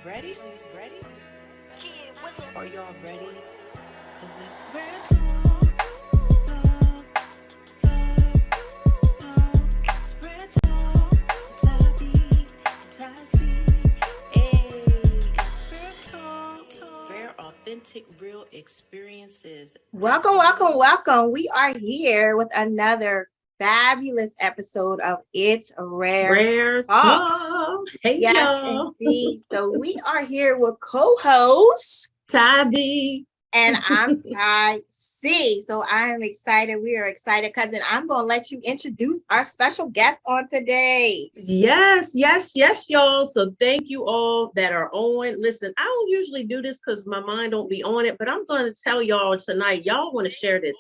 Ready? Ready? Are y'all ready? Cause it's real talk. It's real talk. Tabby, Tassie. Hey, it's real talk. Rare, authentic, real experiences. Welcome, welcome, welcome. We are here with another fabulous episode of It's Rare Rare Talk. talk. Hey Yes, y'all. indeed. So we are here with co-host, Tabby. and I'm Ty C. So I am excited. We are excited, cousin. I'm going to let you introduce our special guest on today. Yes, y'all. So thank you all that are on. Listen, I don't usually do this because my mind don't be on it, but I'm going to tell y'all tonight. Y'all want to share this.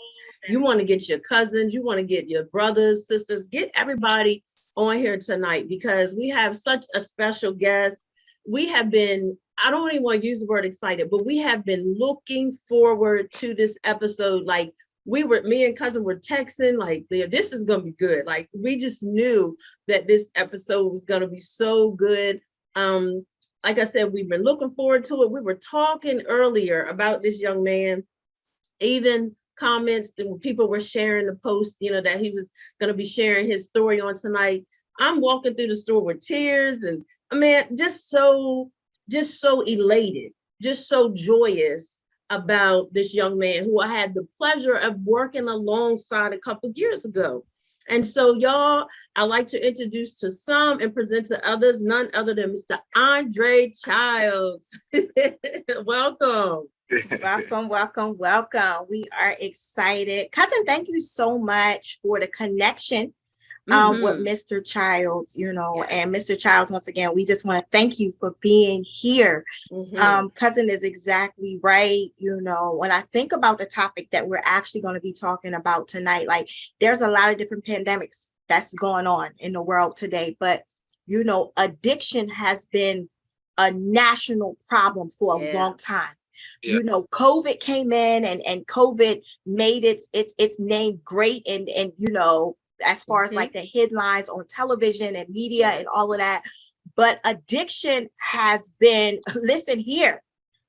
You want to get your cousins, you want to get your brothers, sisters, get everybody on here tonight because we have such a special guest. We have been, I don't even want to use the word excited, but we have been looking forward to this episode. Like me and cousin were texting, like, this is going to be good. Like, we just knew that this episode was going to be so good. Like I said, we've been looking forward to it. We were talking earlier about this young man, even comments and people were sharing the post, that he was going to be sharing his story on tonight. I'm walking through the store with tears and I mean, just so elated, just so joyous about this young man who I had the pleasure of working alongside a couple of years ago. And so, y'all, I like to introduce to some and present to others, none other than Mr. Andre Childs. Welcome. Welcome, welcome, welcome. We are excited. Cousin, thank you so much for the connection with Mr. Childs, and Mr. Childs, once again, we just want to thank you for being here. Cousin is exactly right. When I think about the topic that we're actually going to be talking about tonight, like there's a lot of different pandemics that's going on in the world today, but addiction has been a national problem for a long time. Yeah. COVID came in and COVID made its name great and as far as like the headlines on television and media and all of that. But addiction has been, listen here,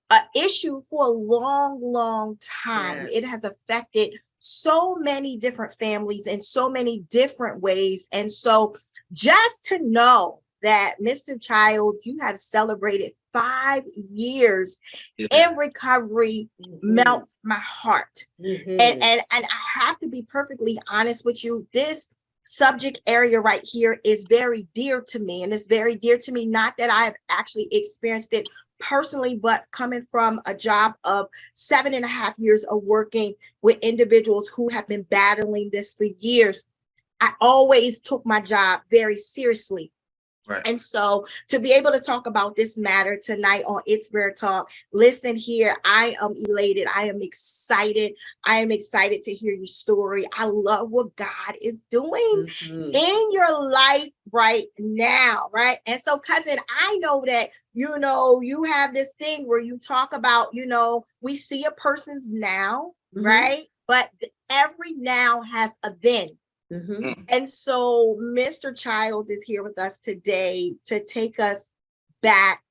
an issue for a long, long time. It has affected so many different families in so many different ways. And so just to know that Mr. Childs, you have celebrated 5 years in recovery melts my heart. And I have to be perfectly honest with you. This subject area right here is very dear to me. And it's very dear to me, not that I have actually experienced it personally, but coming from a job of 7.5 years of working with individuals who have been battling this for years. I always took my job very seriously. Right. And so to be able to talk about this matter tonight on It's Rare Talk, listen here, I am elated. I am excited. I am excited to hear your story. I love what God is doing in your life right now, right? And so, cousin, I know that, you have this thing where you talk about, we see a person's now, right? But every now has a then. And so Mr. Childs is here with us today to take us back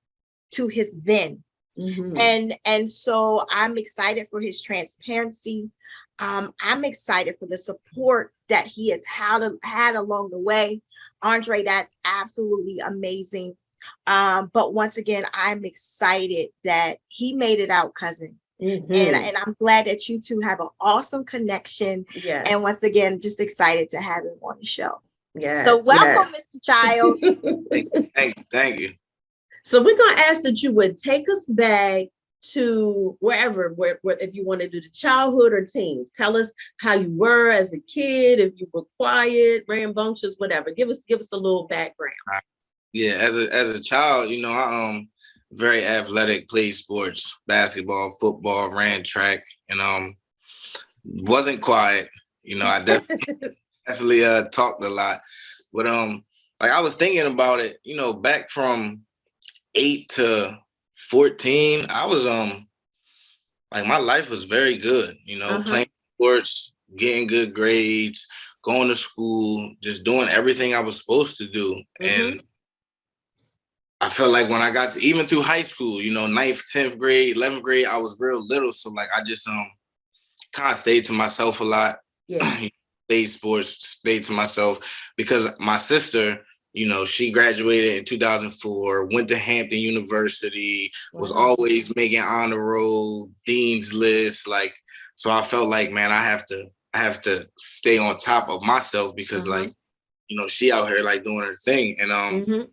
to his then. And so I'm excited for his transparency. I'm excited for the support that he has had along the way. Andre, that's absolutely amazing. But once again, I'm excited that he made it out, cousin. And I'm glad that you two have an awesome connection. Yes. And once again, just excited to have him on the show. Yes. So welcome, Mr. Childs. Thank you. So we're going to ask that you would take us back to wherever, if you want to do the childhood or teens. Tell us how you were as a kid, if you were quiet, rambunctious, whatever. Give us a little background. Yeah, as a child, I very athletic, played sports, basketball, football, ran track, and wasn't quiet. I definitely talked a lot. But like I was thinking about it, back from 8 to 14, I was like my life was very good, playing sports, getting good grades, going to school, just doing everything I was supposed to do. And I felt like when I got to, even through high school, you know, 9th, 10th grade, 11th grade, I was real little. So like I just kind of stayed to myself a lot. Yeah. Played sports, stayed to myself because my sister, you know, she graduated in 2004, went to Hampton University, was always making honor roll, dean's list. Like, so I felt like, man, I have to stay on top of myself because like, you know, she out here like doing her thing, and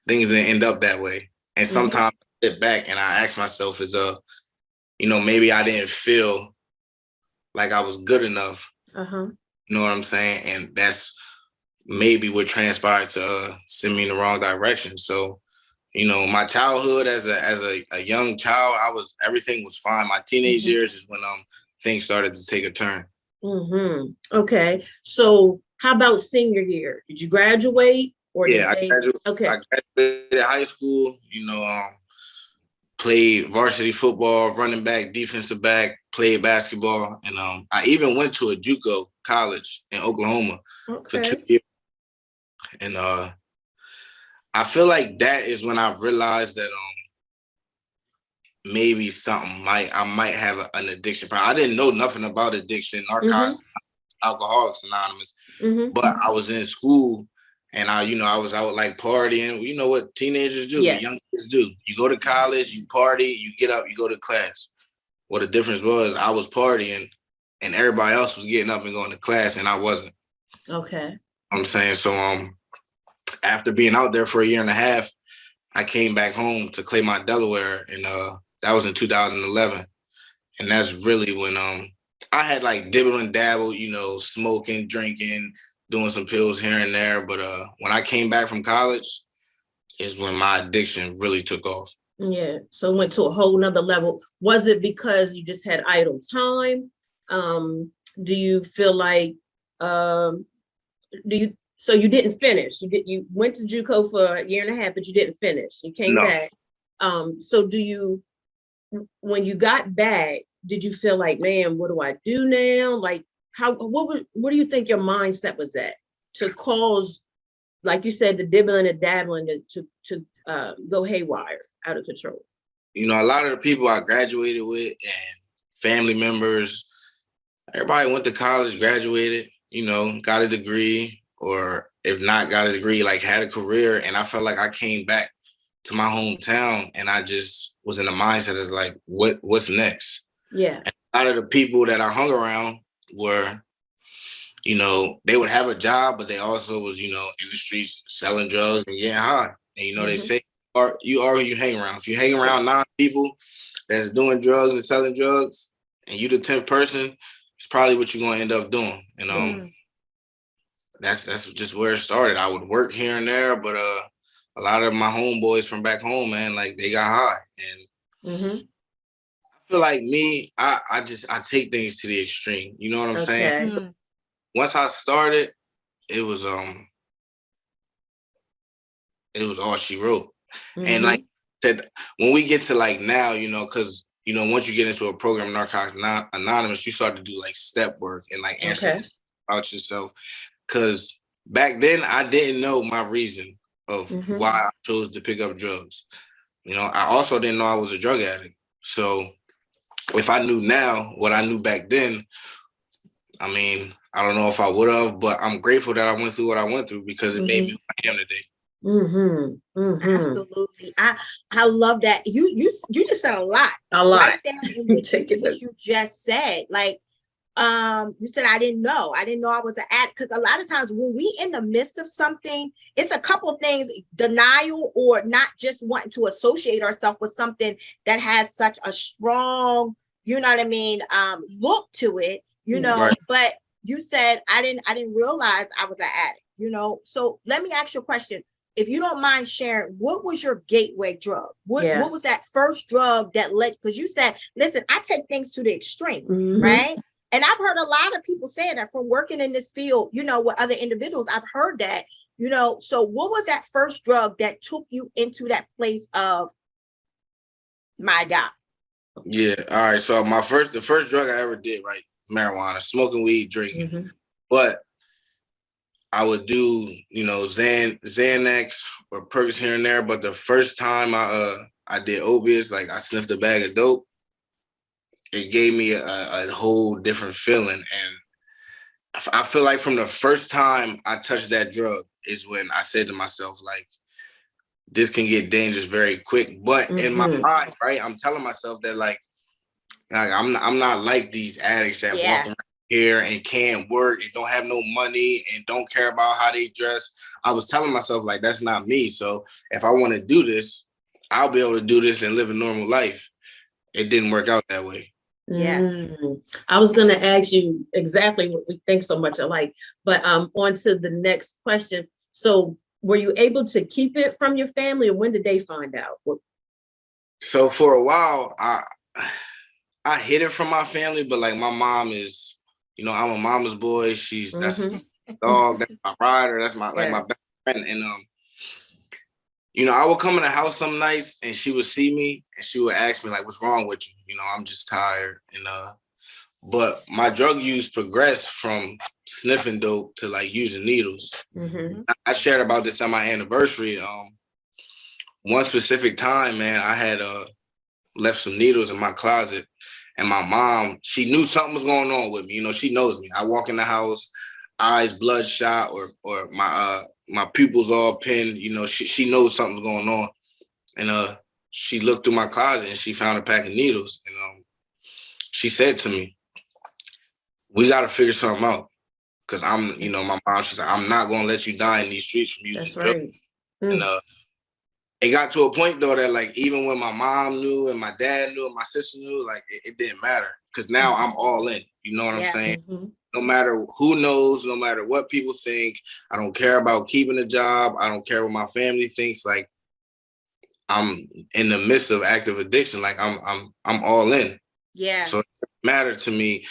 things didn't end up that way. And sometimes I sit back and I ask myself, you know, maybe I didn't feel like I was good enough. You know what I'm saying? And that's maybe what transpired to send me in the wrong direction. So, you know, my childhood as a young child, everything was fine. My teenage years is when things started to take a turn. Okay. So how about senior year? Did you graduate or I graduated high school, you know, played varsity football, running back, defensive back, played basketball, and I even went to a JUCO college in Oklahoma for 2 years. And I feel like that is when I realized that maybe I might have an addiction problem. I didn't know nothing about addiction, narcotics, Alcoholics Anonymous, but I was in school and I was out like partying. You know what teenagers do, what young kids do. You go to college, you party, you get up, you go to class. Well, the difference was I was partying and everybody else was getting up and going to class and I wasn't. Okay. I'm saying, so after being out there for a year and a half, I came back home to Claymont, Delaware, and that was in 2011. And that's really when I had like dibble and dabble, you know, smoking, drinking, doing some pills here and there. But when I came back from college is when my addiction really took off. Yeah. So it went to a whole nother level. Was it because you just had idle time? Do you feel like, so you didn't finish? You went to JUCO for a year and a half, but you didn't finish. You came back. So when you got back, did you feel like, man, what do I do now? Like, what do you think your mindset was at to cause, like you said, the dibbling and dabbling to go haywire, out of control? You know, a lot of the people I graduated with and family members, everybody went to college, graduated, you know, got a degree, or if not got a degree, like had a career. And I felt like I came back to my hometown and I just was in the mindset as like, what's next? Yeah. And a lot of the people that I hung around were, you know, they would have a job, but they also was, you know, in the streets selling drugs and getting high. And, you know, they say, you are who you hang around. If you hang around 9 people that's doing drugs and selling drugs, and you the 10th person, it's probably what you're going to end up doing. And that's just where it started. I would work here and there, but a lot of my homeboys from back home, man, like they got high. And I feel like me, I take things to the extreme. You know what I'm saying? Once I started, it was all she wrote. And like I said, when we get to like now, you know, because you know, once you get into a program, Narcotics Anonymous, you start to do like step work and like answer about yourself. Because back then I didn't know my reason of why I chose to pick up drugs. You know, I also didn't know I was a drug addict. So if I knew now what I knew back then, I mean, I don't know if I would have, but I'm grateful that I went through what I went through because it made me who I am today. Absolutely. I love that. You just said a lot. Right there in what you just said. Like, you said, I didn't know I was an addict. Because a lot of times when we in the midst of something, it's a couple of things: denial, or not just wanting to associate ourselves with something that has such a strong, you know what I mean, look to it, you know. But you said, I didn't realize I was an addict, you know. So let me ask you a question. If you don't mind sharing, what was your gateway drug? What was that first drug that led? Because you said, listen, I take things to the extreme, right? And I've heard a lot of people saying that from working in this field, you know, with other individuals. I've heard that, you know. So what was that first drug that took you into that place of, my God? Yeah. All right. So the first drug I ever did, right? Marijuana, smoking weed, drinking. But I would do, Xanax or perks here and there. But the first time I did opiates, like I sniffed a bag of dope, it gave me a whole different feeling. And I feel like from the first time I touched that drug is when I said to myself, like, this can get dangerous very quick. But in my mind, right, I'm telling myself that like I'm not like these addicts that walk around here and can't work and don't have no money and don't care about how they dress. I was telling myself like that's not me. So if I want to do this, I'll be able to do this and live a normal life. It didn't work out that way. Yeah. I was going to ask you exactly what we think so much alike, but on to the next question. So were you able to keep it from your family, or when did they find out? So for a while, I hid it from my family, but like my mom is, I'm a mama's boy. That's my dog, that's my rider, that's my my best friend. And I would come in the house some nights and she would see me and she would ask me like, what's wrong with you? I'm just tired. And but my drug use progressed from sniffing dope to like using needles. I shared about this on my anniversary. One specific time, man, I had left some needles in my closet, and my mom, she knew something was going on with me. She knows me. I walk in the house, eyes bloodshot, or my pupils all pinned. She knows something's going on, and she looked through my closet and she found a pack of needles, and she said to me, "We got to figure something out, because my mom. She's like, I'm not gonna let you die in these streets from using drugs." And it got to a point though that like even when my mom knew and my dad knew and my sister knew, like it didn't matter, because now I'm all in. You know what I'm saying? No matter who knows, no matter what people think, I don't care about keeping a job. I don't care what my family thinks. Like I'm in the midst of active addiction. Like I'm all in. Yeah. So it doesn't matter to me,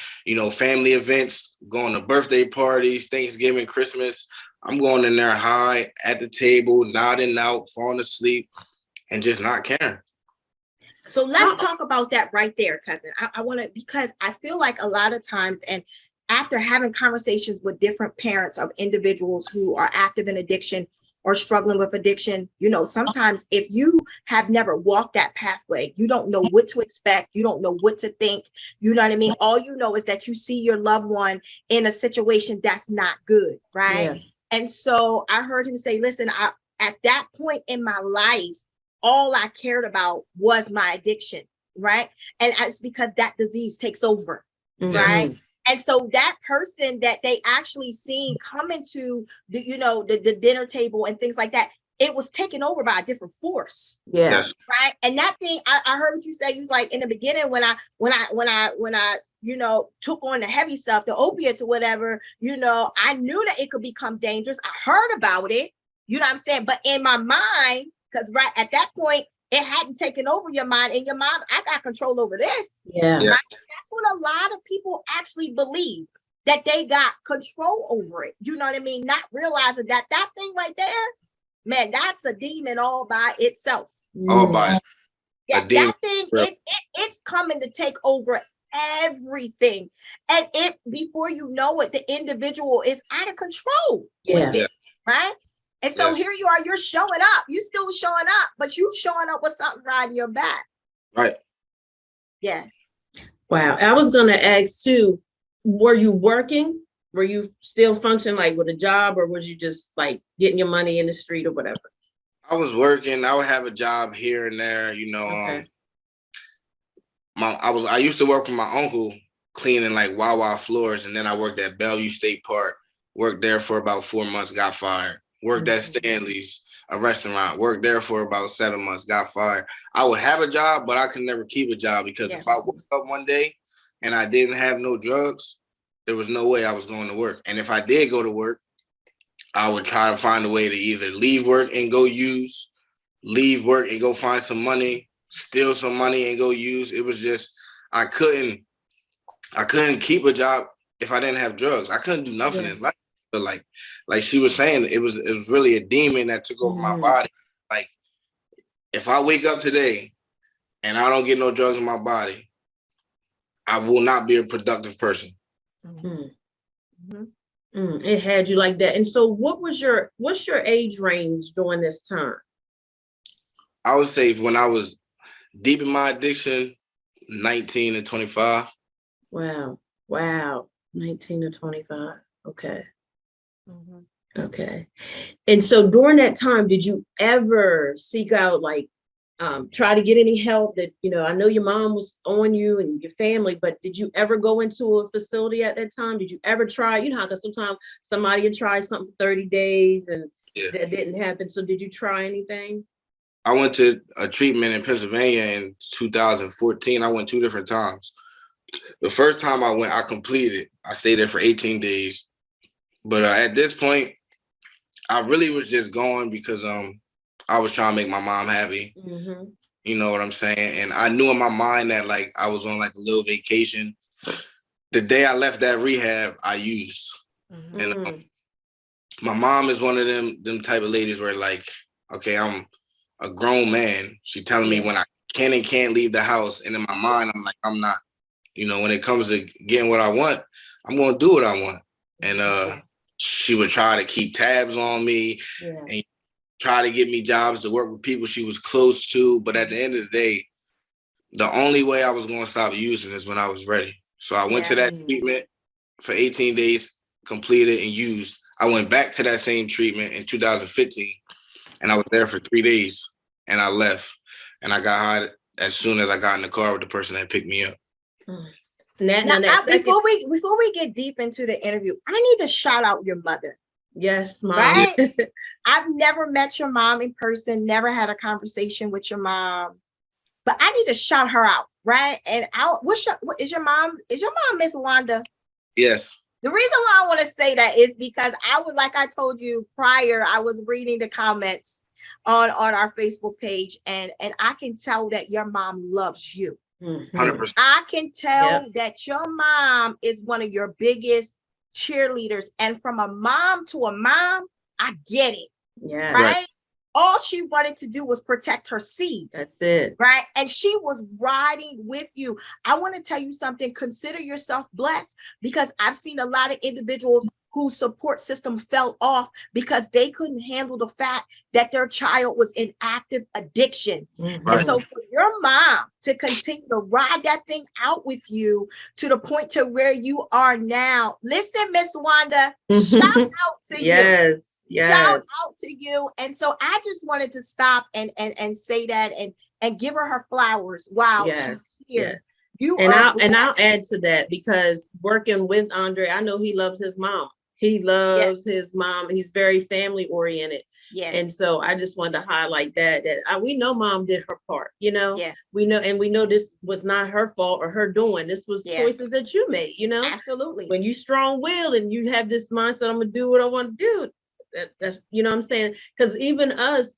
family events, going to birthday parties, Thanksgiving, Christmas. I'm going in there high at the table, nodding out, falling asleep, and just not caring. So let's talk about that right there, cousin. I want to, because I feel like a lot of times, and after having conversations with different parents of individuals who are active in addiction or struggling with addiction, sometimes if you have never walked that pathway, you don't know what to expect. You don't know what to think. You know what I mean? All you know is that you see your loved one in a situation that's not good, right? Yeah. And so I heard him say, listen, at that point in my life, all I cared about was my addiction, right? And it's because that disease takes over, right? And so that person that they actually seen coming to the dinner table and things like that, it was taken over by a different force. Yeah. Yes. Right. And that thing, I heard what you say. You was like, in the beginning, when I took on the heavy stuff, the opiates or whatever, I knew that it could become dangerous. I heard about it, you know what I'm saying? But in my mind, because right at that point, it hadn't taken over your mind. In your mind, I got control over this. Yeah. Right? That's what a lot of people actually believe, that they got control over it. You know what I mean? Not realizing that thing right there, man, that's a demon all by itself. All by itself. Yeah, that thing, it's coming to take over everything. And before you know it, the individual is out of control with it, right? And so here you are, you're showing up. You still showing up, but you showing up with something riding your back. Right. Yeah. Wow. I was going to ask too, were you working? Were you still functioning like with a job, or was you just like getting your money in the street or whatever? I was working. I would have a job here and there, Okay. I used to work with my uncle cleaning like Wawa floors, and then I worked at Bellevue State Park. Worked there for about 4 months, got fired. Worked at Stanley's, a restaurant. Worked there for about 7 months, got fired. I would have a job, but I could never keep a job, because if I woke up one day and I didn't have no drugs, there was no way I was going to work. And if I did go to work, I would try to find a way to either leave work and go use, leave work and go find some money, steal some money and go use. It was just, I couldn't keep a job if I didn't have drugs. I couldn't do nothing in life. But like she was saying, it was really a demon that took over my body. Like if I wake up today and I don't get no drugs in my body, I will not be a productive person. It had you like that. And so what's your age range during this time? I would say when I was deep in my addiction, 19 to 25. Wow. Wow. 19 to 25. Okay. Mhm. Okay. And so during that time, did you ever seek out like try to get any help that, I know your mom was on you and your family, but did you ever go into a facility at that time? Did you ever try, how, because sometimes somebody would try something for 30 days and that didn't happen. So did you try anything? I went to a treatment in Pennsylvania in 2014. I went 2 different times. The first time I went, I completed. I stayed there for 18 days. But at this point, I really was just going because I was trying to make my mom happy. Mm-hmm. You know what I'm saying? And I knew in my mind that like I was on like a little vacation. The day I left that rehab, I used. Mhm. And my mom is one of them type of ladies where like, okay, I'm a grown man. She telling me when I can and can't leave the house. And in my mind, I'm like, I'm not. When it comes to getting what I want, I'm going to do what I want. And she would try to keep tabs on me and try to get me jobs to work with people she was close to. But at the end of the day, the only way I was going to stop using is when I was ready. So I went to that treatment for 18 days, completed and used. I went back to that same treatment in 2015, and I was there for 3 days, and I left. And I got high as soon as I got in the car with the person that picked me up. Before we get deep into the interview, I need to shout out your mother. Yes, Mom. Right? I've never met your mom in person, never had a conversation with your mom, but I need to shout her out, right? And is your mom Miss Wanda? Yes. The reason why I want to say that is because like I told you prior, I was reading the comments on our Facebook page, and I can tell that your mom loves you. 100%. I can tell that your mom is one of your biggest cheerleaders. And from a mom to a mom, I get it. Yeah. Right? All she wanted to do was protect her seed. That's it. Right? And she was riding with you. I want to tell you something. Consider yourself blessed, because I've seen a lot of individuals whose support system fell off because they couldn't handle the fact that their child was in active addiction. Mm-hmm. And so for your mom to continue to ride that thing out with you to the point to where you are now, listen, Miss Wanda, shout out to you. Shout out to you. And so I just wanted to stop and say that and give her flowers. Wow. She's here. I'll add to that, because working with Andre, I know he loves his mom. He loves his mom. He's very family oriented. Yeah. And so I just wanted to highlight that we know mom did her part, we know this was not her fault or her doing. This was choices that you made, Absolutely. When you strong-willed and you have this mindset, I'm going to do what I want to do. That's, what I'm saying? Because even us,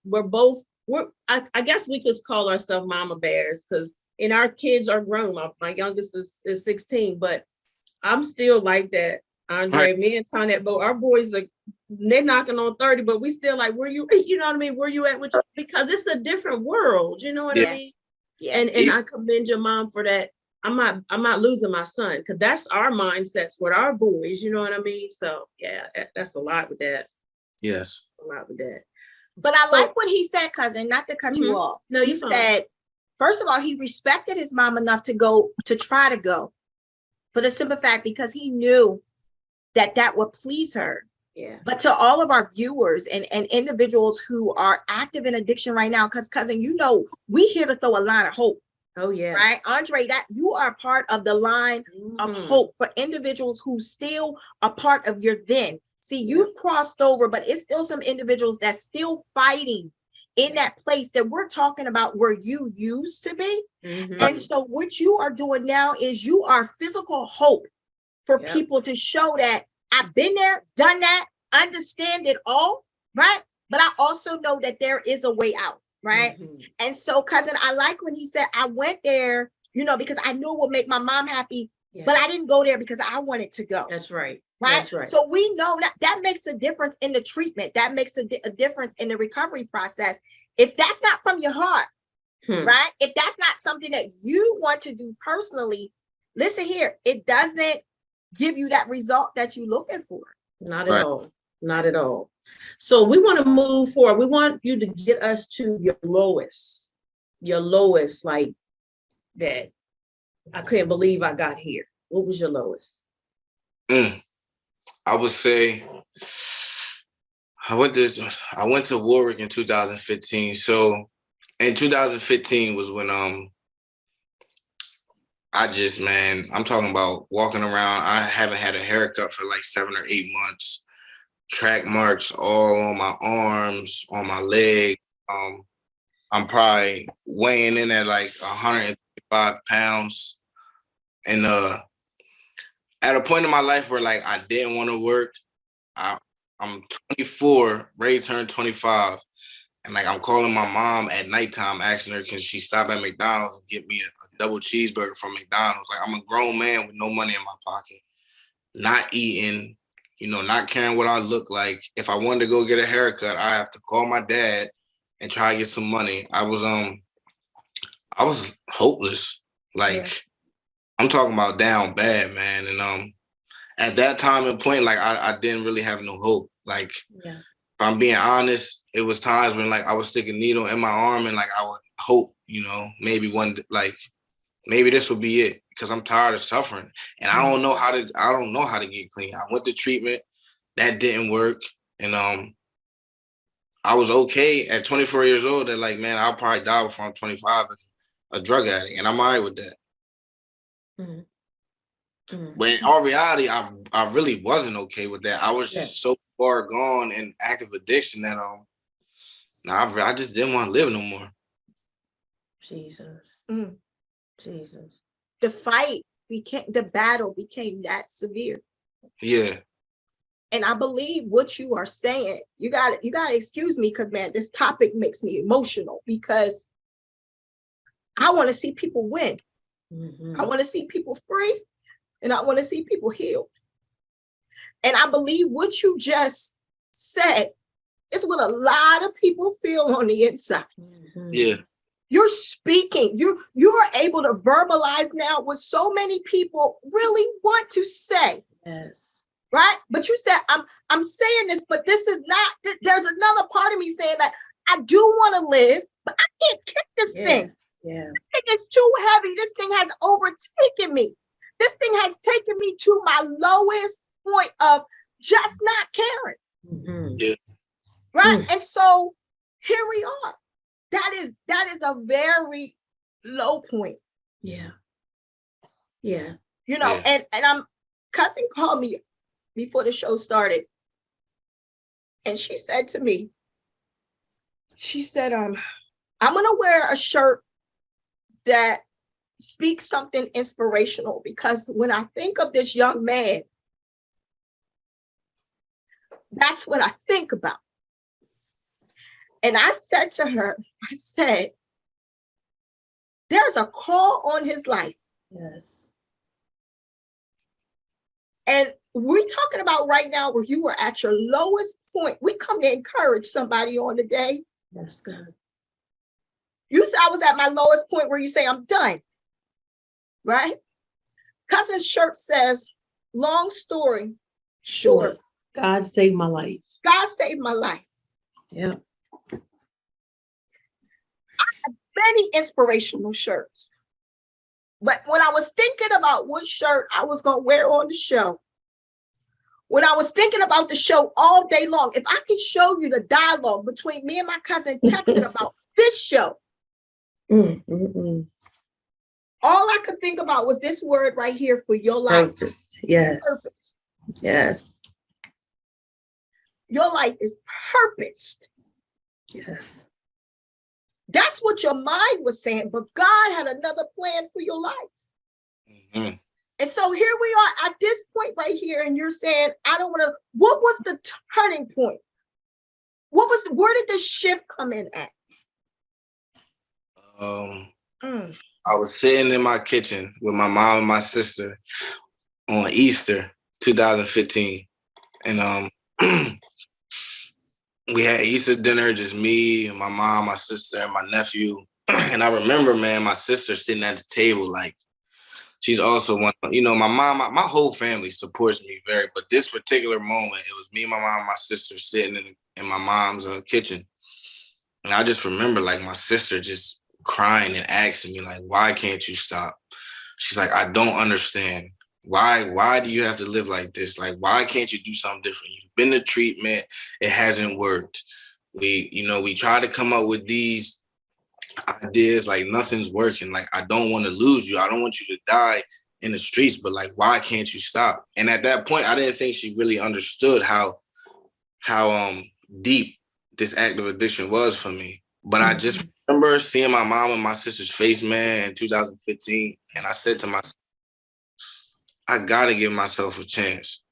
I guess we could call ourselves mama bears, because our kids are grown. My youngest is 16, but I'm still like that. Andre, me and Tonette, our boys they're knocking on 30, but we still like, where you, you know what I mean? Where you at? Because it's a different world, you know what I mean? Yeah. And I commend your mom for that. I'm not losing my son, because that's our mindsets with our boys, you know what I mean? So yeah, that's a lot with that. Yes. A lot with that. But I like what he said, cousin, not to cut you off. No, he said, first of all, he respected his mom enough to try to go, for the simple fact because he knew that would please her. Yeah. But to all of our viewers and individuals who are active in addiction right now, because cousin, we here to throw a line of hope. Oh yeah. Right, Andre, that you are part of the line of hope for individuals who still are part of your then. See, you've crossed over, but it's still some individuals that's still fighting in that place that we're talking about where you used to be. And so what you are doing now is you are physical hope for people to show that I've been there, done that, understand it all, right? But I also know that there is a way out, right? And so, cousin, I like when he said, I went there, because I knew it would make my mom happy, but I didn't go there because I wanted to go. That's right. Right. That's right. So we know that makes a difference in the treatment. That makes a difference in the recovery process. If that's not from your heart, right? If that's not something that you want to do personally, listen here, it doesn't give you that result that you're looking for. Not at all. Not at all. So we want to move forward. We want you to get us to your lowest, like that. I couldn't believe I got here. What was your lowest? I would say I went to Warwick in 2015. So in 2015 was when I'm talking about walking around. I haven't had a haircut for like 7 or 8 months. Track marks all on my arms, on my leg. I'm probably weighing in at like 105 pounds. And at a point in my life where like I didn't want to work, I'm 24, ready to turn 25. And like I'm calling my mom at nighttime asking her, can she stop at McDonald's and get me a double cheeseburger from McDonald's? Like I'm a grown man with no money in my pocket, not eating, not caring what I look like. If I wanted to go get a haircut, I have to call my dad and try to get some money. I was hopeless. Like I'm talking about down bad, man. And at that time and point, like I didn't really have no hope. Like if I'm being honest, it was times when like I would stick a needle in my arm and like I would hope, maybe maybe this will be it, because I'm tired of suffering and I don't know how to get clean. I went to treatment, that didn't work, and I was okay at 24 years old. That like, man, I'll probably die before I'm 25 as a drug addict, and I'm all right with that. But in all reality, I really wasn't okay with that. I was just so far gone in active addiction that I just didn't want to live no more. Jesus. Jesus. The battle became that severe. Yeah. And I believe what you are saying, you gotta excuse me, because man, this topic makes me emotional, because I want to see people win. I want to see people free, and I want to see people healed. And I believe what you just said is what a lot of people feel on the inside. Yeah. You're speaking, you are able to verbalize now what so many people really want to say. Yes. Right? But you said, I'm saying this, but this is not, there's another part of me saying that I do want to live, but I can't kick this thing. Yeah. I think it's too heavy. This thing has overtaken me. This thing has taken me to my lowest point of just not caring. Yeah. Right? And so here we are. That is a very low point. Yeah. Yeah. And cousin called me before the show started. And she said to me, I'm gonna wear a shirt that speaks something inspirational, because when I think of this young man, that's what I think about. And I said to her, there's a call on his life. Yes. And we're talking about right now where you were at your lowest point. We come to encourage somebody on the day. That's good. You said I was at my lowest point where you say I'm done. Right? Cousin's shirt says, long story short. God saved my life. God saved my life. Yeah. I have many inspirational shirts. But when I was thinking about what shirt I was going to wear on the show, when I was thinking about the show all day long, if I could show you the dialogue between me and my cousin texting about this show, all I could think about was this word right here for your life. Purpose. Yes. Purpose. Yes. Your life is purposed. Yes. That's what your mind was saying, but God had another plan for your life. And so here we are at this point right here, and you're saying, I don't want to. What was the turning point? Where did this shift come in at? I was sitting in my kitchen with my mom and my sister on Easter 2015. And we had Easter dinner, just me, my mom, my sister, and my nephew. And I remember, man, my sister sitting at the table, like she's also one. You know, my mom, my whole family supports me very. But this particular moment, it was me, my mom, and my sister sitting in my mom's kitchen, and I just remember like my sister just crying and asking me like, "Why can't you stop?" She's like, "I don't understand. Why do you have to live like this? Like, why can't you do something different? You've been to treatment, it hasn't worked. We try to come up with these ideas, like nothing's working. Like, I don't want to lose you. I don't want you to die in the streets, but like, why can't you stop?" And at that point, I didn't think she really understood how deep this active addiction was for me. But I just remember seeing my mom and my sister's face, man, in 2015, and I said to myself, I gotta give myself a chance.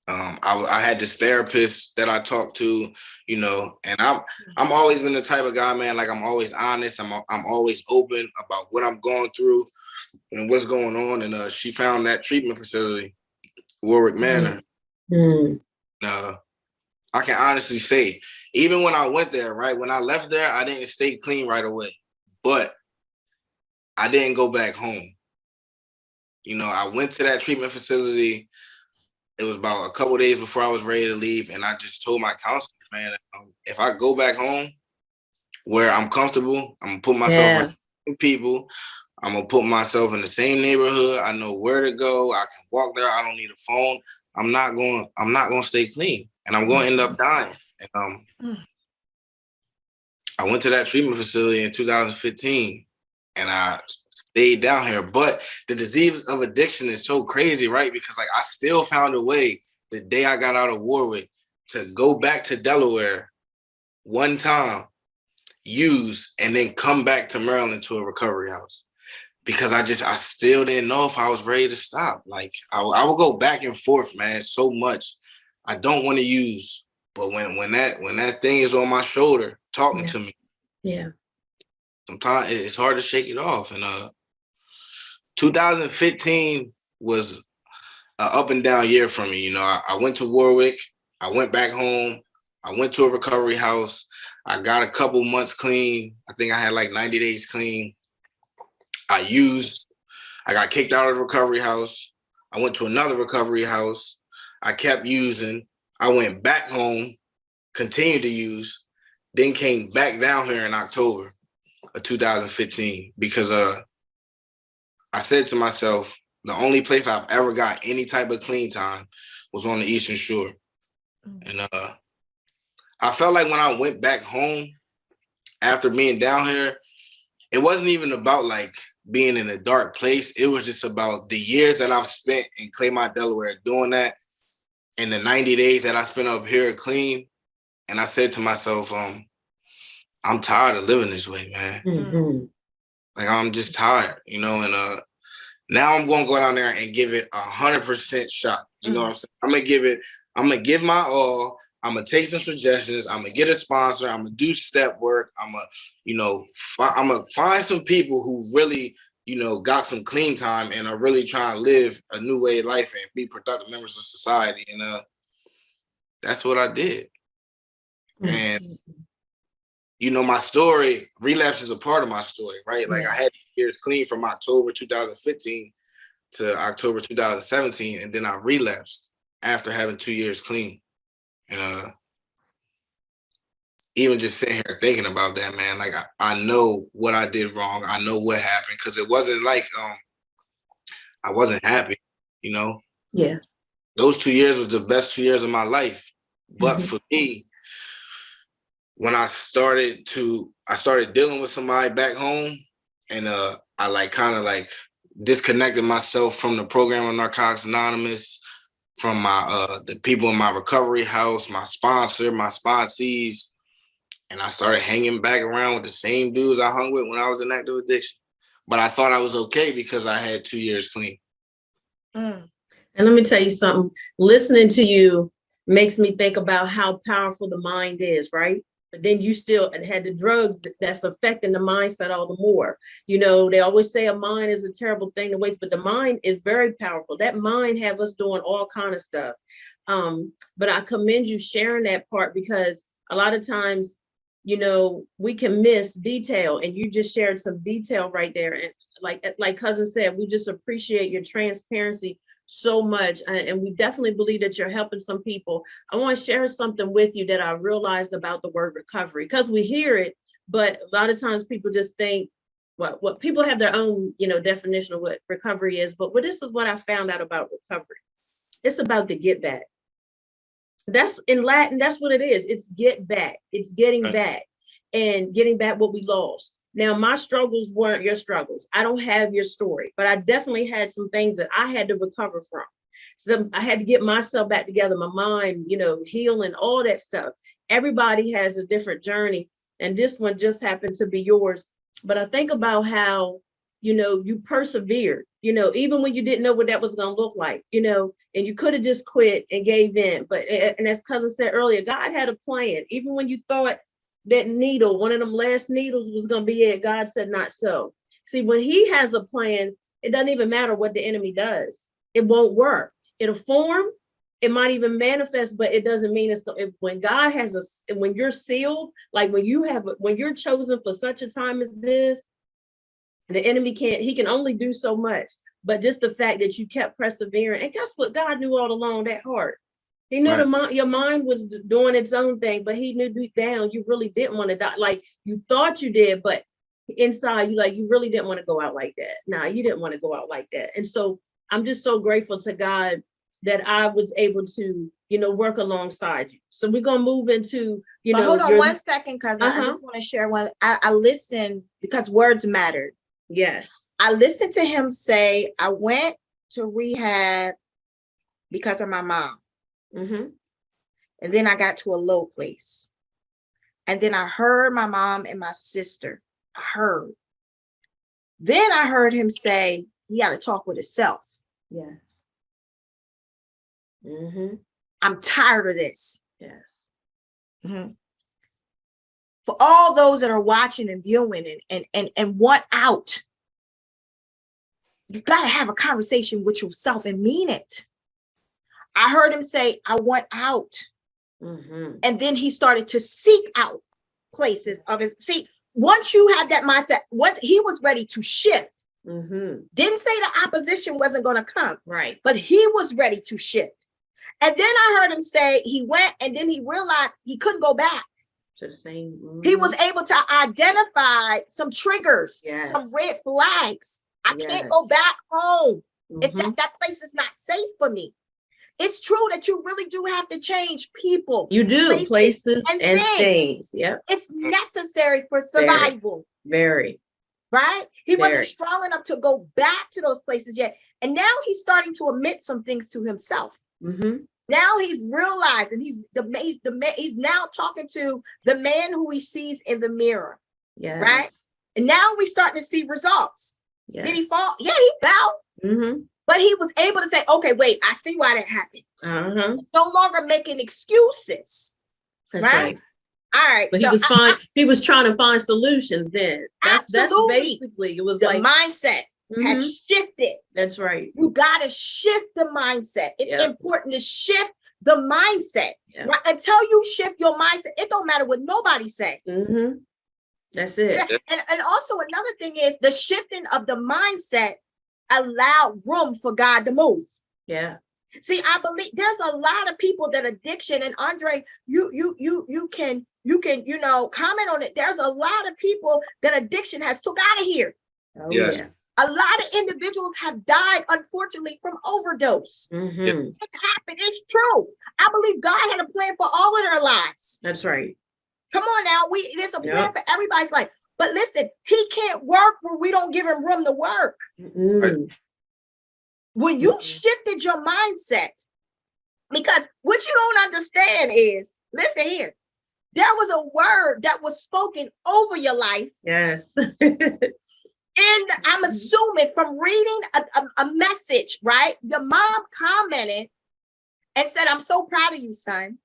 I had this therapist that I talked to, you know, and I'm always been the type of guy, man. Like, I'm always honest. I'm always open about what I'm going through and what's going on. And she found that treatment facility, Warwick Manor. I can honestly say, even when I went there, right, when I left there, I didn't stay clean right away, but I didn't go back home. You know, I went to that treatment facility. It was about a couple of days before I was ready to leave. And I just told my counselor, man, if I go back home where I'm comfortable, I'm going to put myself with people. I'm going to put myself in the same neighborhood. I know where to go. I can walk there. I don't need a phone. I'm not going to stay clean, and I'm going to end up dying. And I went to that treatment facility in 2015, and I stayed down here. But the disease of addiction is so crazy, right? Because like I still found a way the day I got out of Warwick to go back to Delaware one time, use, and then come back to Maryland to a recovery house. Because I still didn't know if I was ready to stop. Like I would go back and forth, man, so much. I don't want to use, but when that thing is on my shoulder talking to me, sometimes it's hard to shake it off. And 2015 was an up and down year for me. You know, I went to Warwick, I went back home, I went to a recovery house, I got a couple months clean. I think I had like 90 days clean. I got kicked out of the recovery house. I went to another recovery house. I kept using. I went back home, continued to use, then came back down here in October of 2015 because I said to myself, the only place I've ever got any type of clean time was on the Eastern Shore. And I felt like when I went back home after being down here, it wasn't even about like being in a dark place. It was just about the years that I've spent in Claymont, Delaware doing that, and the 90 days that I spent up here clean. And I said to myself, I'm tired of living this way, man. Like, I'm just tired, you know, and now I'm going to go down there and give it 100% shot. You know what I'm saying? I'm going to give my all. I'm going to take some suggestions. I'm going to get a sponsor. I'm going to do step work. I'm going to find some people who really, you know, got some clean time and are really trying to live a new way of life and be productive members of society. And that's what I did. And, you know, my story, relapse is a part of my story, right? Like I had years clean from October 2015 to October 2017, and then I relapsed after having 2 years clean. And even just sitting here thinking about that, man, like I know what I did wrong. I know what happened, because it wasn't like I wasn't happy, you know? Yeah. Those 2 years was the best 2 years of my life. But for me, when I started dealing with somebody back home, and I like kind of like disconnected myself from the program of Narcotics Anonymous, from my the people in my recovery house, my sponsor, my sponsees, and I started hanging back around with the same dudes I hung with when I was in active addiction. But I thought I was okay because I had 2 years clean. And let me tell you something. Listening to you makes me think about how powerful the mind is, right? But then you still had the drugs that's affecting the mindset all the more. You know, they always say a mind is a terrible thing to waste, but the mind is very powerful. That mind have us doing all kind of stuff. But I commend you sharing that part, because a lot of times you know, we can miss detail, and you just shared some detail right there. And like cousin said, we just appreciate your transparency so much. And we definitely believe that you're helping some people. I want to share something with you that I realized about the word recovery, because we hear it, but a lot of times people just think what people have their own, you know, definition of what recovery is. But this is what I found out about recovery. It's about the get back. That's in Latin, that's what it is. It's get back. It's getting back and getting back what we lost. Now, my struggles weren't your struggles. I don't have your story, but I definitely had some things that I had to recover from. So I had to get myself back together, my mind, you know, healing, all that stuff. Everybody has a different journey, and this one just happened to be yours. But I think about how, you know, you persevered, you know, even when you didn't know what that was going to look like, you know, and you could have just quit and gave in. But, and as cousin said earlier, God had a plan. Even when you thought that needle, one of them last needles was going to be it, God said, not so. See, when he has a plan, it doesn't even matter what the enemy does. It won't work. It'll form. It might even manifest, but it doesn't mean it's when God has when you're sealed, like when you're chosen for such a time as this, the enemy he can only do so much. But just the fact that you kept persevering, and guess what? God knew all along that heart. He knew your mind was doing its own thing, but he knew deep down you really didn't want to die. Like you thought you did, but inside you really didn't want to go out like that. Nah, you didn't want to go out like that. And so I'm just so grateful to God that I was able to, you know, work alongside you. So we're gonna move into, you know. Hold on 1 second, cousin. I just want to share one. I listened because words mattered. Yes. I listened to him say, I went to rehab because of my mom. Mm-hmm. And then I got to a low place. And then I heard my mom and my sister. I heard. Then I heard him say he got to talk with himself. Yes. Mm-hmm. I'm tired of this. Yes. Mm-hmm. For all those that are watching and viewing and want out, you got to have a conversation with yourself and mean it. I heard him say, I want out. Mm-hmm. And then he started to seek out places of his. See, once you have that mindset, once he was ready to shift, didn't say the opposition wasn't going to come, right? But he was ready to shift. And then I heard him say he went, and then he realized he couldn't go back. To the same. He was able to identify some triggers, yes. some red flags. I can't go back home. If that place is not safe for me. It's true that you really do have to change people. You do, places and things. Yep. It's necessary for survival. Very. Right? He wasn't strong enough to go back to those places yet. And now he's starting to admit some things to himself. Mm-hmm. Now he's realizing he's now talking to the man who he sees in the mirror. Yeah. Right? And now we're starting to see results. Yes. Did he fall? Yeah, he fell. Mm-hmm. But he was able to say, okay, wait, I see why that happened. No longer making excuses. That's right. All right. But so he was trying to find solutions then. That's basically, it was the like mindset has shifted. That's right. You got to shift the mindset. It's important to shift the mindset. Yep. Right? Until you shift your mindset, it don't matter what nobody say. Mm-hmm. That's it. And also another thing is the shifting of the mindset allowed room for God to move. Yeah. See, I believe there's a lot of people that addiction, and Andre, you can, you know, comment on it. There's a lot of people that addiction has took out of here. Oh, yes. Yeah. A lot of individuals have died, unfortunately, from overdose. Mm-hmm. It's happened. It's true. I believe God had a plan for all of their lives. That's right. Come on now. There's a plan for everybody's life. But listen, he can't work where we don't give him room to work. Mm-hmm. When you shifted your mindset, because what you don't understand is, listen here, there was a word that was spoken over your life. Yes. And I'm assuming from reading a message, right? Your mom commented and said, I'm so proud of you, son.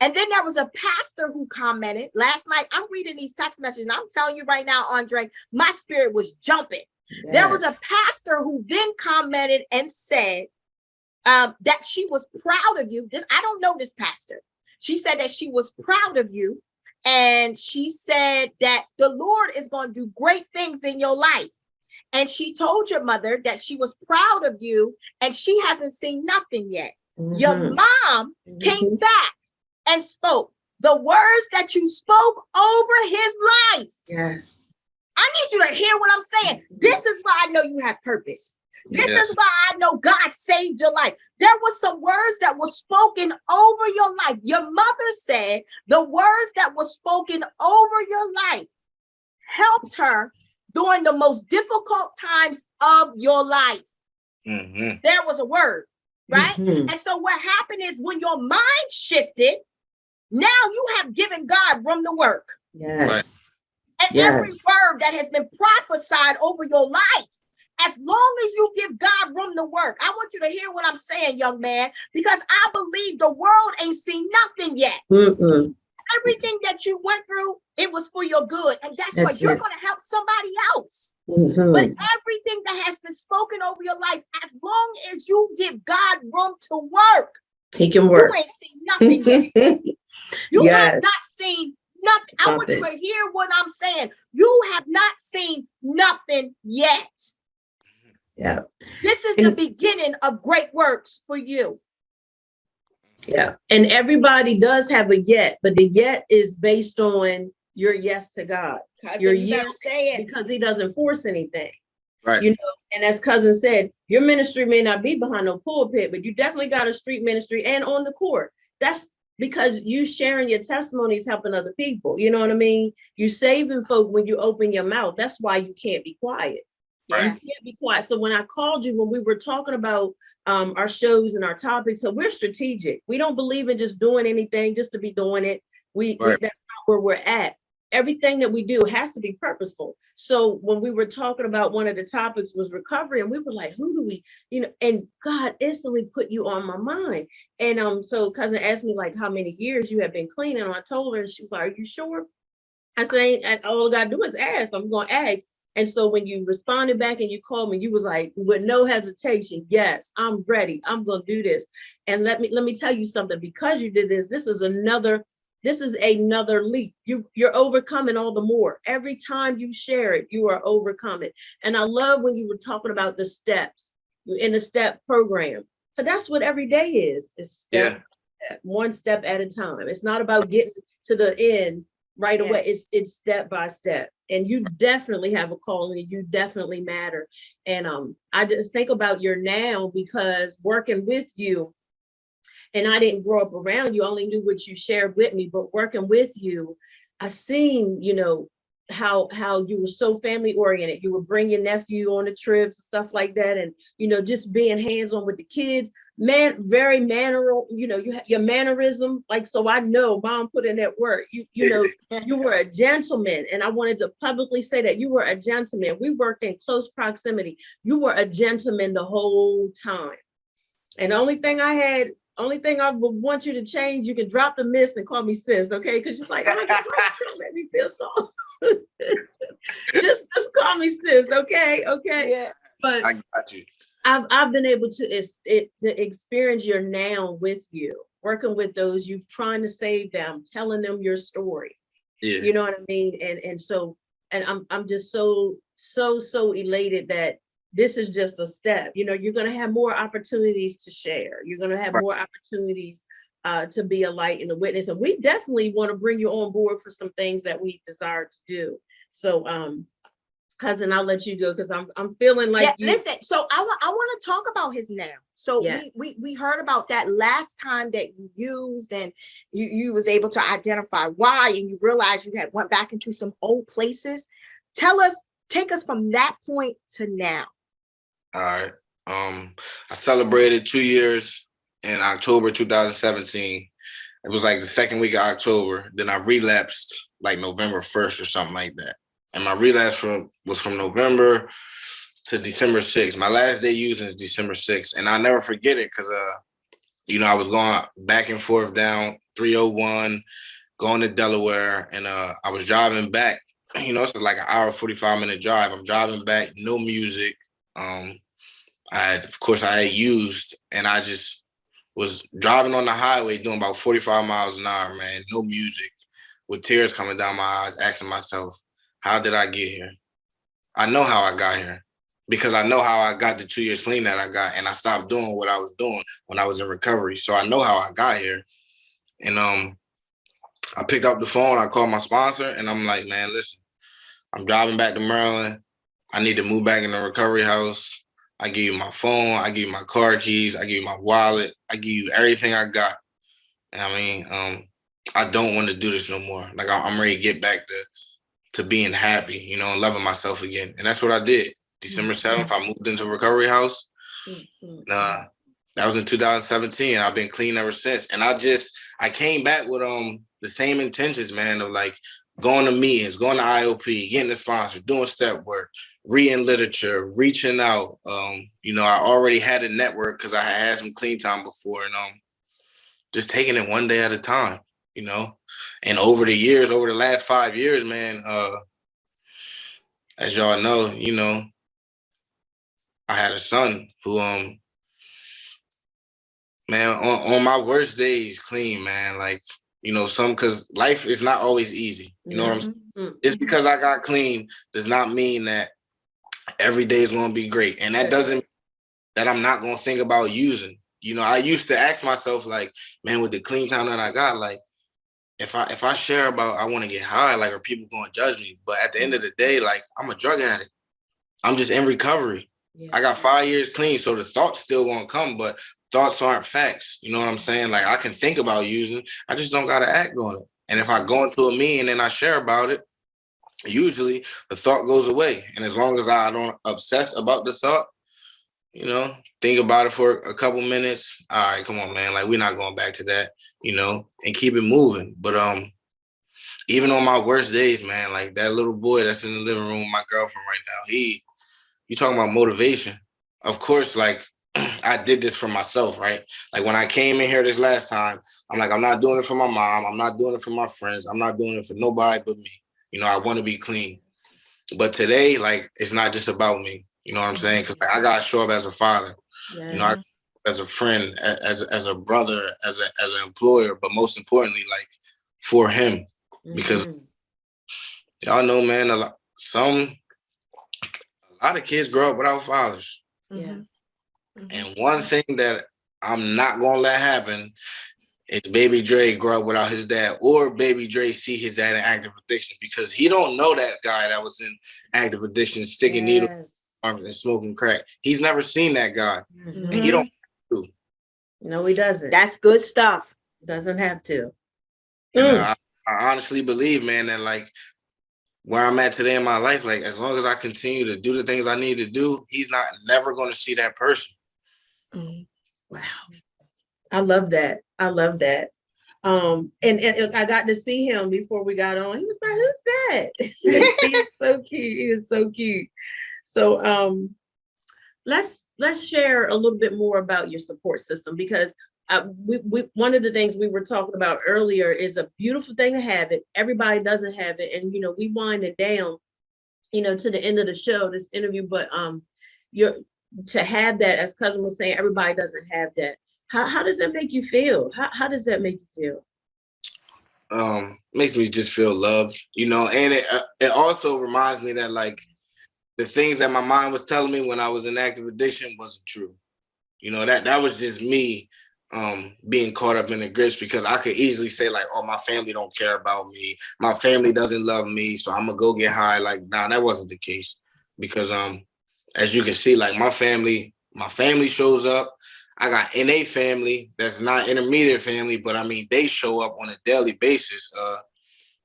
And then there was a pastor who commented last night. I'm reading these text messages, and I'm telling you right now, Andre, my spirit was jumping. Yes. There was a pastor who then commented and said that she was proud of you. I don't know this pastor. She said that she was proud of you And she said that the Lord is going to do great things in your life. And she told your mother that she was proud of you and she hasn't seen nothing yet. Your mom came back and spoke the words that you spoke over his life. Yes. I need you to hear what I'm saying. This is why I know you have purpose. This is why I know God saved your life. There were some words that were spoken over your life. Your mother said the words that were spoken over your life helped her during the most difficult times of your life. There was a word, right? And so what happened is when your mind shifted, now you have given God room to work. Yes. And every word that has been prophesied over your life, as long as you give God room to work, I want you to hear what I'm saying, young man, because I believe the world ain't seen nothing yet. Everything that you went through, it was for your good. And that's what you're going to help somebody else. But everything that has been spoken over your life, as long as you give God room to work, he can work. You ain't seen nothing yet. You have not seen nothing. I want you to hear what I'm saying. You have not seen nothing yet. Yeah. This is the beginning of great works for you. Yeah. And everybody does have a yet, but the yet is based on your yes to God. Your yes, because he doesn't force anything. Right. You know, and as cousin said, your ministry may not be behind no pulpit, but you definitely got a street ministry and on the court. That's because you sharing your testimonies, helping other people. You know what I mean? You saving folk when you open your mouth. That's why you can't be quiet. Right. You can't be quiet. So when I called you, when we were talking about our shows and our topics, so we're strategic. We don't believe in just doing anything just to be doing it. That's not where we're at. Everything that we do has to be purposeful. So when we were talking about one of the topics was recovery, and we were like, who do we, you know, and God instantly put you on my mind. And so cousin asked me like how many years you have been clean. And I told her, and she was like, are you sure? I said, all I gotta do is ask. I'm gonna ask. And so when you responded back and you called me, you was like, with no hesitation, yes, I'm ready. I'm gonna do this. And let me tell you something, because you did this, this is another leap. You're overcoming all the more. Every time you share it, you are overcoming. And I love when you were talking about the steps in the step program. So that's what every day is. It's one step at a time. It's not about getting to the end right away. It's step by step. And you definitely have a calling, and you definitely matter. And I just think about your now, because working with you, and I didn't grow up around you, only knew what you shared with me, but working with you, I seen, you know, how you were so family oriented. You would bring your nephew on the trips and stuff like that. And, you know, just being hands-on with the kids, very manneral, you know, you have your mannerism. Like, so I know mom put in that work. You know, you were a gentleman. And I wanted to publicly say that you were a gentleman. We worked in close proximity. You were a gentleman the whole time. And the only thing I would want you to change, you can drop the miss and call me sis, okay? Because she's like, oh, don't make me feel so. just call me sis, okay? Okay. Yeah. But I got you. I've been able to experience your now with you, working with those, you trying to save them, telling them your story. Yeah. You know what I mean? And so I'm just so elated that this is just a step. You know, you're going to have more opportunities to share. You're going to have more opportunities to be a light and a witness. And we definitely want to bring you on board for some things that we desire to do. So, cousin, I'll let you go, because I'm feeling like listen. So I want to talk about his now. So we heard about that last time that you used, and you was able to identify why, and you realized you had went back into some old places. Take us from that point to now. All right. I celebrated 2 years in October 2017. It was like the second week of October. Then I relapsed like November 1st or something like that. And my relapse was from November to December 6th. My last day using is December 6th. And I'll never forget it, because, you know, I was going back and forth down 301, going to Delaware. And I was driving back. You know, it's like an hour, 45-minute drive. I'm driving back, no music. I had used, and I just was driving on the highway doing about 45 miles an hour, man, no music. with tears coming down my eyes, asking myself, how did I get here? I know how I got here because I know how I got the 2 years clean that I got, and I stopped doing what I was doing when I was in recovery. So I know how I got here. And I picked up the phone, I called my sponsor, and I'm like, man, listen, I'm driving back to Maryland. I need to move back in the recovery house. I give you my phone, I give you my car keys, I give you my wallet, I give you everything I got. And I mean, I don't want to do this no more. Like I'm ready to get back to being happy, you know, and loving myself again. And that's what I did. December 7th, I moved into recovery house. That was in 2017. I've been clean ever since. And I came back with the same intentions, man, of like going to meetings, going to IOP, getting a sponsor, doing step work, reading literature, reaching out. You know, I already had a network because I had some clean time before, and just taking it one day at a time, you know. And over the years, over the last 5 years, man, as y'all know, you know, I had a son who, man, on my worst days, clean, man, like, you know, because life is not always easy. You know what I'm saying? Just because I got clean does not mean that every day is going to be great. And that doesn't mean that I'm not going to think about using. You know, I used to ask myself, like, man, with the clean time that I got, like, if I share about I want to get high, like, are people going to judge me? But at the end of the day, like, I'm a drug addict. I'm just in recovery. Yeah. I got 5 years clean, so the thoughts still won't come, but thoughts aren't facts. You know what I'm saying? Like, I can think about using, I just don't got to act on it. And if I go into a meeting and I share about it, usually the thought goes away. And as long as I don't obsess about the thought, you know, think about it for a couple minutes. All right, come on, man. Like, we're not going back to that, you know, and keep it moving. But even on my worst days, man, like that little boy that's in the living room with my girlfriend right now, you talking about motivation. Of course, like, I did this for myself, right? Like, when I came in here this last time, I'm like, I'm not doing it for my mom. I'm not doing it for my friends. I'm not doing it for nobody but me. You know, I want to be clean. But today, like, it's not just about me. You know what I'm saying? Because like, I got to show up as a father, you know, as a friend, as a brother, as an employer, but most importantly, like, for him. Because y'all know, man, a lot of kids grow up without fathers. Yeah. And one thing that I'm not going to let happen is Baby Dre grow up without his dad, or Baby Dre see his dad in active addiction, because he don't know that guy that was in active addiction, sticking needles and smoking crack. He's never seen that guy. And he don't have to. No, he doesn't. That's good stuff. Doesn't have to. And I honestly believe, man, that like where I'm at today in my life, like, as long as I continue to do the things I need to do, he's never going to see that person. Wow. I love that. I love that. And I got to see him before we got on. He was like, who's that? He's so cute. He is so cute. So let's share a little bit more about your support system, because we one of the things we were talking about earlier is a beautiful thing to have it. Everybody doesn't have it. And, you know, we wind it down, you know, to the end of the show, this interview, but to have that, as Cousin was saying, everybody doesn't have that. How does that make you feel? How does that make you feel? Makes me just feel loved, you know, and it also reminds me that, like, the things that my mind was telling me when I was in active addiction wasn't true. You know, that was just me being caught up in the grits, because I could easily say, like, oh, my family don't care about me. My family doesn't love me, so I'm gonna go get high. Like, nah, that wasn't the case, because as you can see, like, my family shows up. I got NA family that's not intermediate family, but I mean, they show up on a daily basis.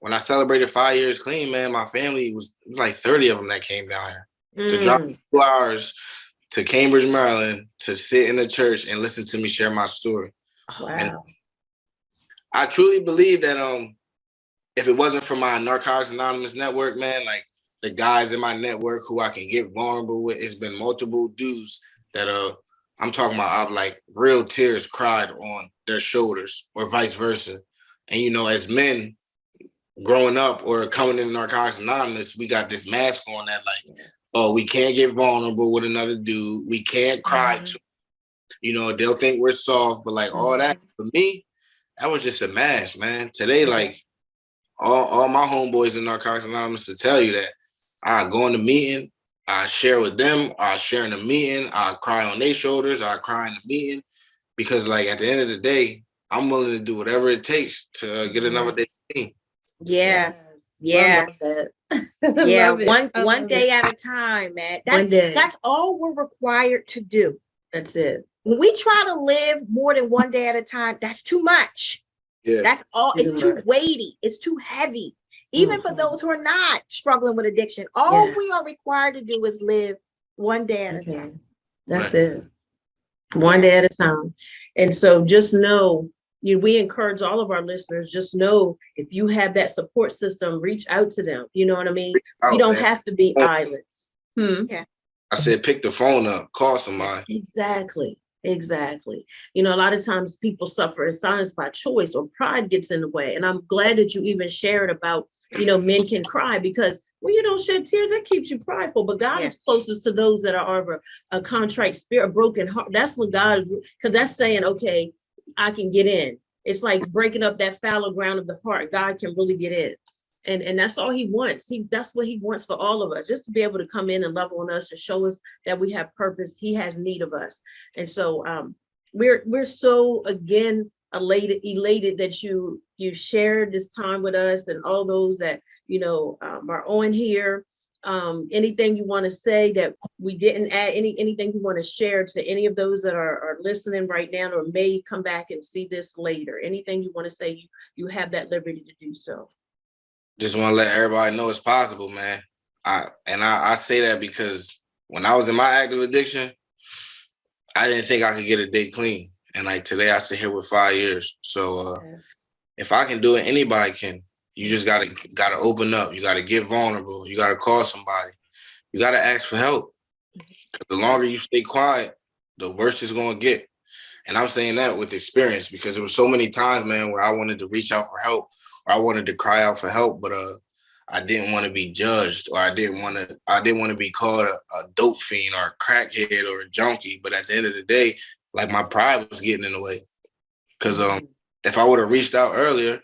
When I celebrated 5 years clean, man, my family it was like 30 of them that came down here to drive 2 hours to Cambridge, Maryland, to sit in the church and listen to me share my story. Wow. And I truly believe that if it wasn't for my Narcotics Anonymous network, man, like, the guys in my network who I can get vulnerable with, it's been multiple dudes that I'm talking about, I've like real tears cried on their shoulders, or vice versa. And, you know, as men growing up or coming into Narcotics Anonymous, we got this mask on that, like, oh, we can't get vulnerable with another dude. We can't cry to, you know, they'll think we're soft, but like all that, for me, that was just a mask, man. Today, like, all my homeboys in Narcotics Anonymous to tell you that I go in the meeting, I share with them, I share in the meeting, I cry on their shoulders, I cry in the meeting, because like at the end of the day, I'm willing to do whatever it takes to get another day clean. Yeah. Yeah. Yeah. One day at a time, man. That's all we're required to do. That's it. When we try to live more than one day at a time, that's too much. Yeah. That's all. It's too weighty. It's too heavy. Even for those who are not struggling with addiction, all we are required to do is live one day at a time. That's it. One day at a time. And so just know, we encourage all of our listeners, just know if you have that support system, reach out to them. You know what I mean? You don't have to be islands. Yeah. I said, pick the phone up, call somebody. Exactly. You know, a lot of times people suffer in silence by choice, or pride gets in the way. And I'm glad that you even shared about, men can cry, because when you don't shed tears, that keeps you prideful. But God is closest to those that are of a contrite spirit, a broken heart. That's what God, because that's saying, okay, I can get in. It's like breaking up that fallow ground of the heart. God can really get in. And that's all he wants. That's what he wants for all of us, just to be able to come in and love on us and show us that we have purpose. He has need of us. And so we're so, again, elated that you shared this time with us, and all those that, are on here. Anything you want to say that we didn't add, anything you want to share to any of those that are listening right now, or may come back and see this later? Anything you want to say, you have that liberty to do so. Just want to let everybody know it's possible, man. I say that because when I was in my active addiction, I didn't think I could get a day clean. And like today, I sit here with 5 years. So if I can do it, anybody can. You just gotta open up. You gotta get vulnerable. You gotta call somebody. You gotta ask for help. Because the longer you stay quiet, the worse it's gonna get. And I'm saying that with experience, because there were so many times, man, where I wanted to reach out for help, or I wanted to cry out for help, but I didn't want to be judged, or I didn't want to be called a dope fiend or a crackhead or a junkie. But at the end of the day, like, my pride was getting in the way. Because if I would have reached out earlier,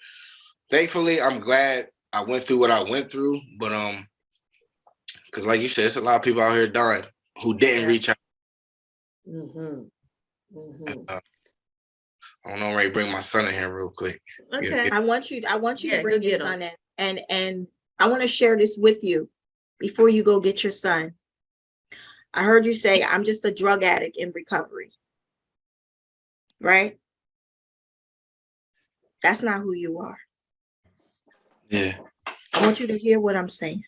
thankfully, I'm glad I went through what I went through. But because like you said, there's a lot of people out here dying who didn't reach out. I don't know, I'm ready to bring my son in here real quick. Okay. I want you to bring your son in. And I want to share this with you before you go get your son. I heard you say, I'm just a drug addict in recovery. Right? That's not who you are. Yeah. I want you to hear what I'm saying.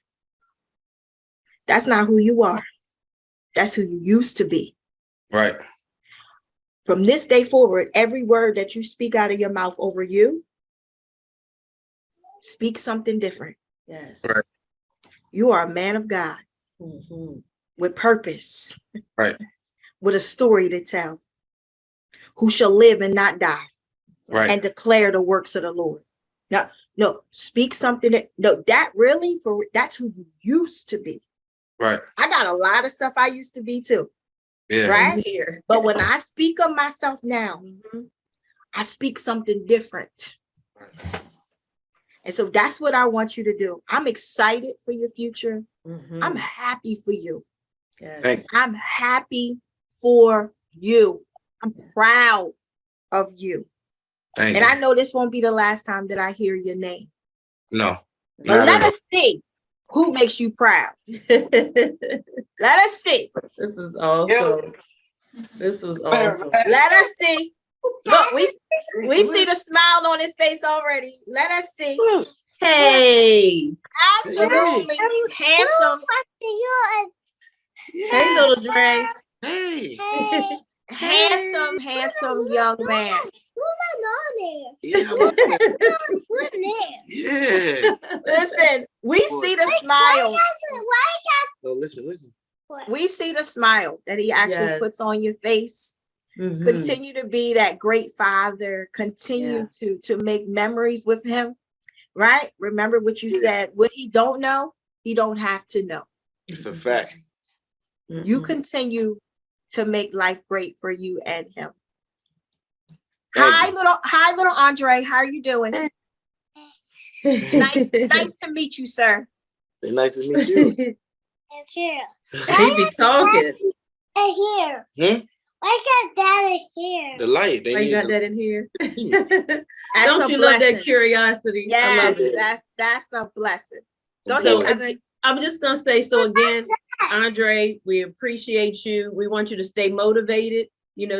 That's not who you are. That's who you used to be. Right. From this day forward, every word that you speak out of your mouth over you, speak something different. Yes. Right. You are a man of God with purpose. Right. With a story to tell, who shall live and not die. Right. And declare the works of the Lord. Now, no, speak something that's who you used to be. Right. I got a lot of stuff I used to be too. Yeah. Right. But when I speak of myself now, I speak something different. Right. And so that's what I want you to do. I'm excited for your future. I'm happy for you. Yes. I'm happy for you. I'm proud of you. Thank you. you. I know this won't be the last time that I hear your name. No. But let us see who makes you proud. Let us see. This is awesome. This was awesome. Let us see. Look, we see the smile on his face already. Let us see. Hey. Absolutely handsome. Hey, little Dre. Hey. Handsome young man. Yeah. Yeah. Listen, we see the smile. No, listen. We see the smile that he actually puts on your face. Continue to be that great father. Continue to make memories with him. Right? Remember what you said. What he don't know, he don't have to know. It's a fact. You continue to make life great for you and him. Thank Hi, little Andre. How are you doing? Nice to meet you, sir. Nice to meet you. It's here. He be talking. Here. Hmm? Why got that in here? The light. They Why you need got the- that in here? That's Don't a you love that blessing. curiosity? I Yes, love it. that's a blessing. Go So, ahead, cousin. I'm just gonna say, so again, Andre, we appreciate you. We want you to stay motivated,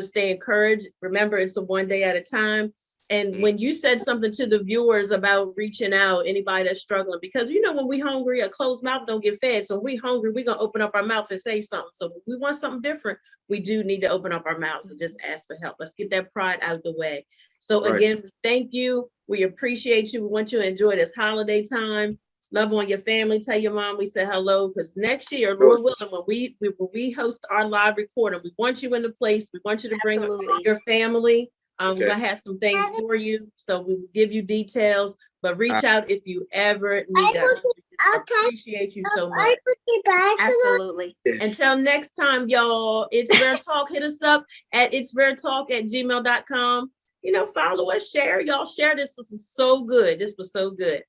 stay encouraged. Remember, it's a one day at a time. And when you said something to the viewers about reaching out, anybody that's struggling, because when we hungry, a closed mouth don't get fed. So when we hungry, we're gonna open up our mouth and say something. So if we want something different, we do need to open up our mouths and just ask for help. Let's get that pride out of the way. So Right. again, thank you. We appreciate you. We want you to enjoy this holiday time. Love on your family. Tell your mom we said hello, because next year, Lord willing, when we host our live recording, we want you in the place. We want you to bring Absolutely. your family. We're Okay. gonna have some things for you, so we will give you details. But reach out if you ever need us. We appreciate you so much. Absolutely. Until next time, y'all. It's Rare Talk. Hit us up at itsraretalk@gmail.com. Follow us, share. Y'all share this. This was so good. This was so good.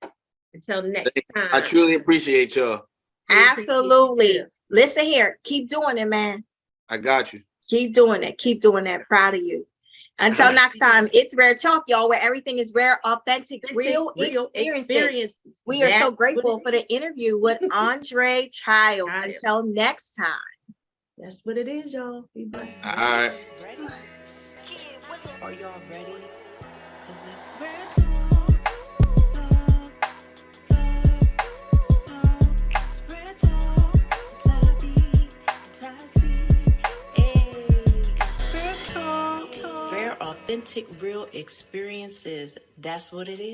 Until next time. I truly appreciate y'all. Absolutely. Listen here. Keep doing it, man. I got you. Keep doing it. Keep doing that. Proud of you. Until next time, it's Rare Talk, y'all, where everything is rare, authentic, real experiences. We are so grateful for the interview with Andre Childs. Until next time. That's what it is, y'all. Be blessed. All right. Ready? Are y'all ready? Cause it's Rare Talk. It's Rare Talk. Tabby, Tassie. Hey, it's Rare Talk. Rare, authentic, real experiences. That's what it is.